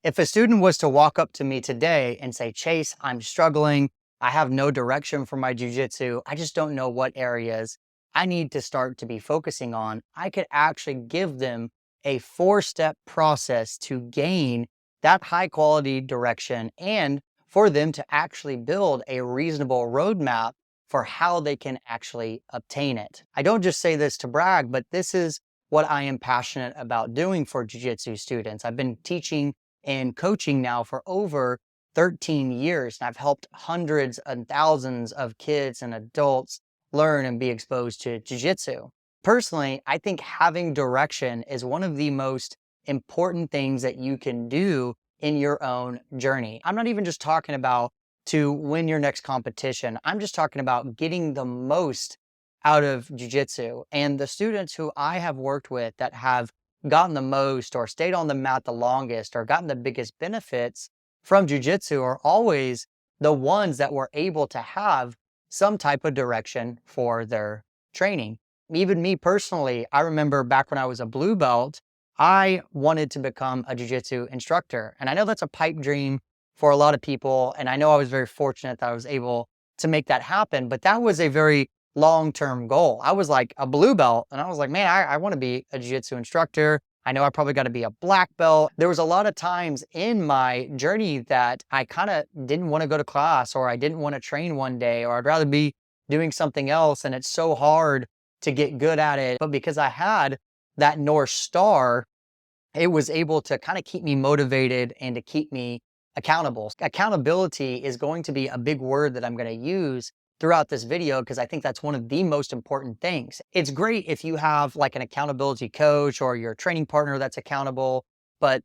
If a student was to walk up to me today and say, Chase, I'm struggling. I have no direction for my jujitsu. I just don't know what areas I need to start to be focusing on. I could actually give them a 4-step process to gain that high quality direction and for them to actually build a reasonable roadmap for how they can actually obtain it. I don't just say this to brag, but this is what I am passionate about doing for jiu-jitsu students. I've been teaching and coaching now for over 13 years, and I've helped hundreds and thousands of kids and adults learn and be exposed to jiu-jitsu. Personally, I think having direction is one of the most important things that you can do in your own journey. I'm not even just talking about to win your next competition. I'm just talking about getting the most out of jiu-jitsu. And the students who I have worked with that have gotten the most or stayed on the mat the longest or gotten the biggest benefits from jiu-jitsu are always the ones that were able to have some type of direction for their training. Even me personally, I remember back when I was a blue belt, I wanted to become a jiu-jitsu instructor. And I know that's a pipe dream for a lot of people. And I know I was very fortunate that I was able to make that happen, but that was a very long-term goal. I was like a blue belt and I was like, man, I want to be a jiu-jitsu instructor. I know I probably got to be a black belt. There was a lot of times in my journey that I kind of didn't want to go to class or I didn't want to train one day or I'd rather be doing something else. And it's so hard to get good at it. But because I had that North Star, it was able to kind of keep me motivated and to keep me accountable. Accountability is going to be a big word that I'm going to use throughout this video because I think that's one of the most important things. It's great if you have like an accountability coach or your training partner that's accountable, but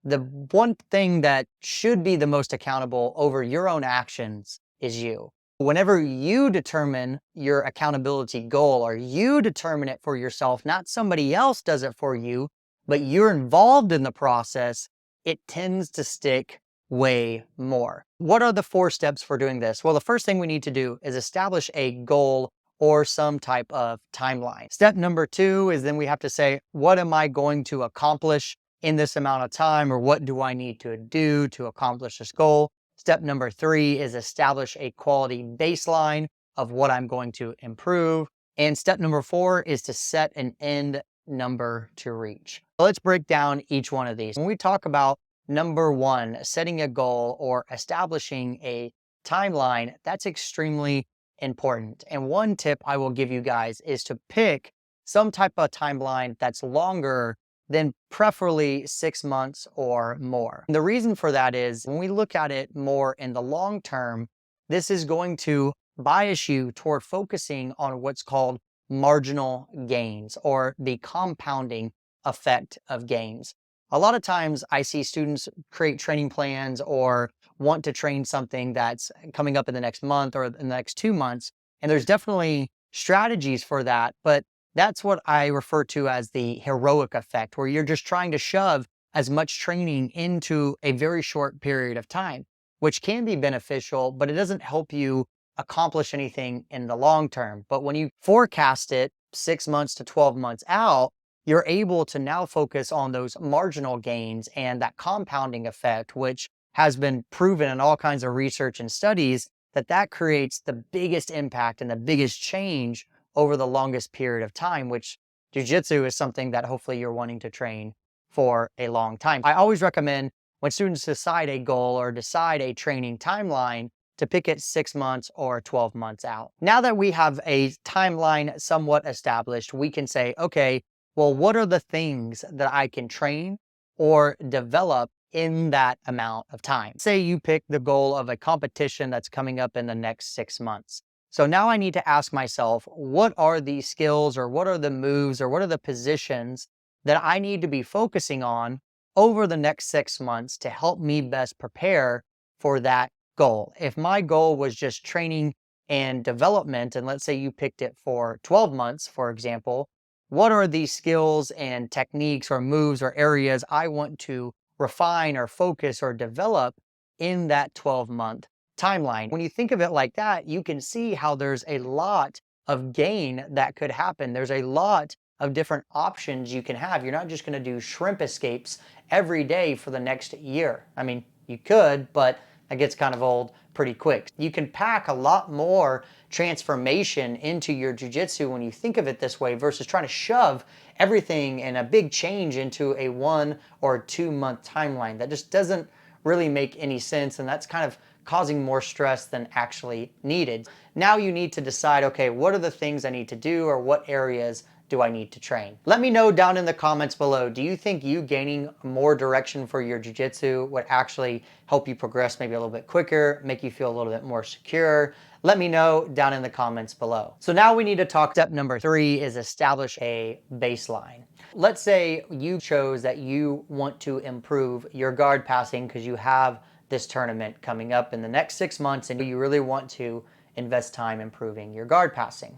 the one thing that should be the most accountable over your own actions is you. Whenever you determine your accountability goal or you determine it for yourself, not somebody else does it for you, but you're involved in the process, it tends to stick way more. What are the 4 steps for doing this? Well, the first thing we need to do is establish a goal or some type of timeline. Step number 2 is then we have to say, what am I going to accomplish in this amount of time, or what do I need to do to accomplish this goal? Step number 3 is establish a quality baseline of what I'm going to improve. And step number 4 is to set an end number to reach. So let's break down each one of these. When we talk about number 1, setting a goal or establishing a timeline, that's extremely important. And one tip I will give you guys is to pick some type of timeline that's longer than preferably 6 months or more. And the reason for that is when we look at it more in the long term, this is going to bias you toward focusing on what's called marginal gains or the compounding effect of gains. A lot of times I see students create training plans or want to train something that's coming up in the next month or in the next 2 months. And there's definitely strategies for that, but that's what I refer to as the heroic effect, where you're just trying to shove as much training into a very short period of time, which can be beneficial, but it doesn't help you accomplish anything in the long term. But when you forecast it 6 months to 12 months out, you're able to now focus on those marginal gains and that compounding effect, which has been proven in all kinds of research and studies that creates the biggest impact and the biggest change over the longest period of time, which jiu-jitsu is something that hopefully you're wanting to train for a long time. I always recommend when students decide a goal or decide a training timeline to pick it 6 months or 12 months out. Now that we have a timeline somewhat established, we can say, okay, well, what are the things that I can train or develop in that amount of time? Say you pick the goal of a competition that's coming up in the next 6 months. So now I need to ask myself, what are the skills or what are the moves or what are the positions that I need to be focusing on over the next 6 months to help me best prepare for that goal? If my goal was just training and development, and let's say you picked it for 12 months, for example, what are the skills and techniques or moves or areas I want to refine or focus or develop in that 12-month timeline? When you think of it like that, you can see how there's a lot of gain that could happen. There's a lot of different options you can have. You're not just going to do shrimp escapes every day for the next year. I mean, you could, but that gets kind of old pretty quick. You can pack a lot more transformation into your jiu-jitsu when you think of it this way versus trying to shove everything and a big change into a 1 or 2 month timeline. That just doesn't really make any sense, and that's kind of causing more stress than actually needed. Now you need to decide, okay, what are the things I need to do, or what areas do I need to train? Let me know down in the comments below, do you think you gaining more direction for your jiu-jitsu would actually help you progress maybe a little bit quicker, make you feel a little bit more secure? Let me know down in the comments below. So now we need to talk, step number 3 is establish a baseline. Let's say you chose that you want to improve your guard passing because you have this tournament coming up in the next 6 months and you really want to invest time improving your guard passing.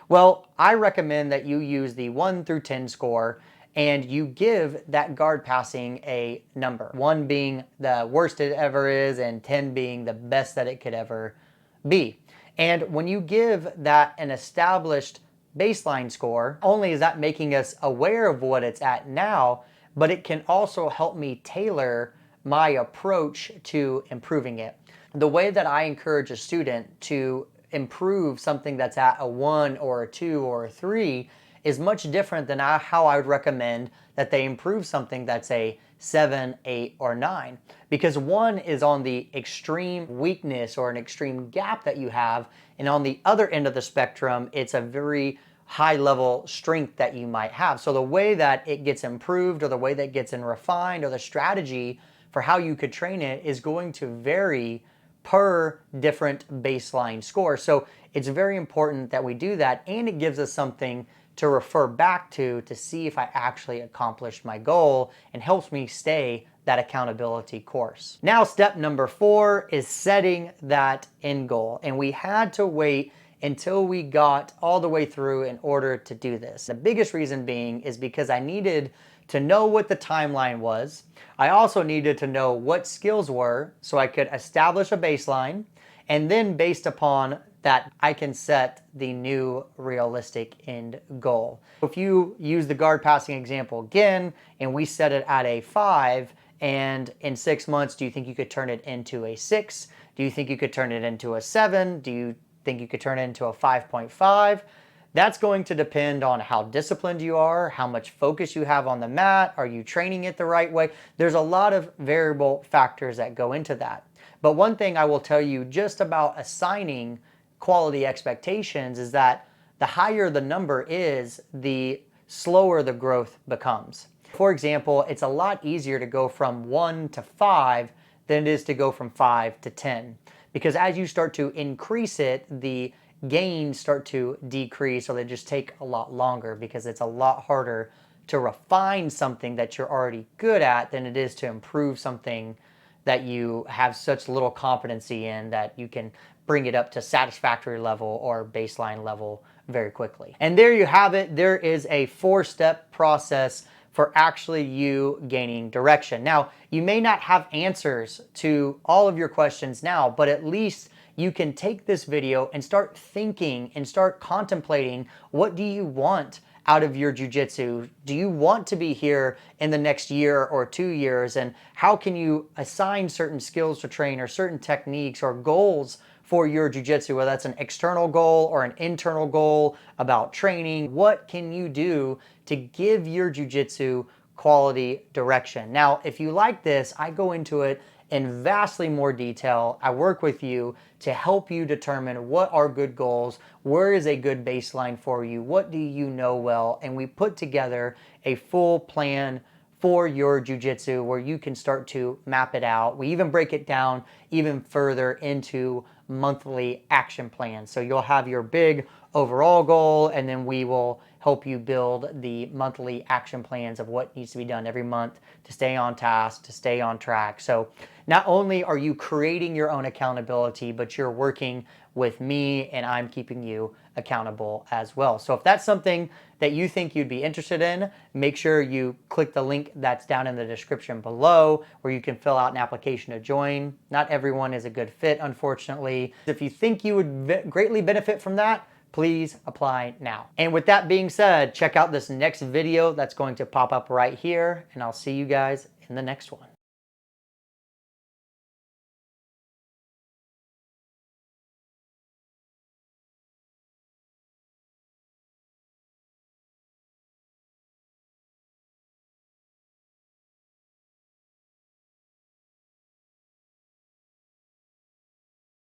Well, I recommend that you use the 1 through 10 score and you give that guard passing a number. 1 being the worst it ever is and 10 being the best that it could ever be. And when you give that an established baseline score, only is that making us aware of what it's at now, but it can also help me tailor my approach to improving it. The way that I encourage a student to improve something that's at a 1 or a 2 or a 3 is much different than how I would recommend that they improve something that's a 7, 8, or 9. Because 1 is on the extreme weakness or an extreme gap that you have, and on the other end of the spectrum, it's a very high level strength that you might have. So the way that it gets improved, or the way that it gets refined, or the strategy for how you could train it is going to vary per different baseline score. So it's very important that we do that, and it gives us something to refer back to see if I actually accomplished my goal, and helps me stay that accountability course. Now, step number 4 is setting that end goal. And we had to wait until we got all the way through in order to do this. The biggest reason being is because I needed to know what the timeline was. I also needed to know what skills were so I could establish a baseline, and then based upon that, I can set the new realistic end goal. If you use the guard passing example again, and we set it at a 5, and in 6 months, do you think you could turn it into a 6? Do you think you could turn it into a 7? Do you think you could turn it into a 5.5? That's going to depend on how disciplined you are, how much focus you have on the mat, are you training it the right way? There's a lot of variable factors that go into that. But one thing I will tell you just about assigning quality expectations is that the higher the number is, the slower the growth becomes. For example, it's a lot easier to go from 1 to 5 than it is to go from 5 to 10. Because as you start to increase it, the gains start to decrease, or they just take a lot longer, because it's a lot harder to refine something that you're already good at than it is to improve something that you have such little competency in that you can bring it up to satisfactory level or baseline level very quickly. And there you have it. There is a 4-step process for actually you gaining direction. Now, you may not have answers to all of your questions now, but at least you can take this video and start thinking and start contemplating, what do you want out of your jiu-jitsu? Do you want to be here in the next year or 2 years? And how can you assign certain skills to train, or certain techniques or goals for your jiu-jitsu, whether that's an external goal or an internal goal about training? What can you do to give your jiu-jitsu quality direction? Now, if you like this, I go into it in vastly more detail. I work with you to help you determine what are good goals, where is a good baseline for you, what do you know well, and we put together a full plan for your jiu-jitsu where you can start to map it out. We even break it down even further into monthly action plans. So you'll have your big overall goal, and then we will help you build the monthly action plans of what needs to be done every month to stay on task, to stay on track. So not only are you creating your own accountability, but you're working with me, and I'm keeping you accountable as well. So if that's something that you think you'd be interested in, make sure you click the link that's down in the description below, where you can fill out an application to join. Not everyone is a good fit, unfortunately. If you think you would greatly benefit from that, Please apply now. And with that being said, check out this next video that's going to pop up right here, and I'll see you guys in the next one.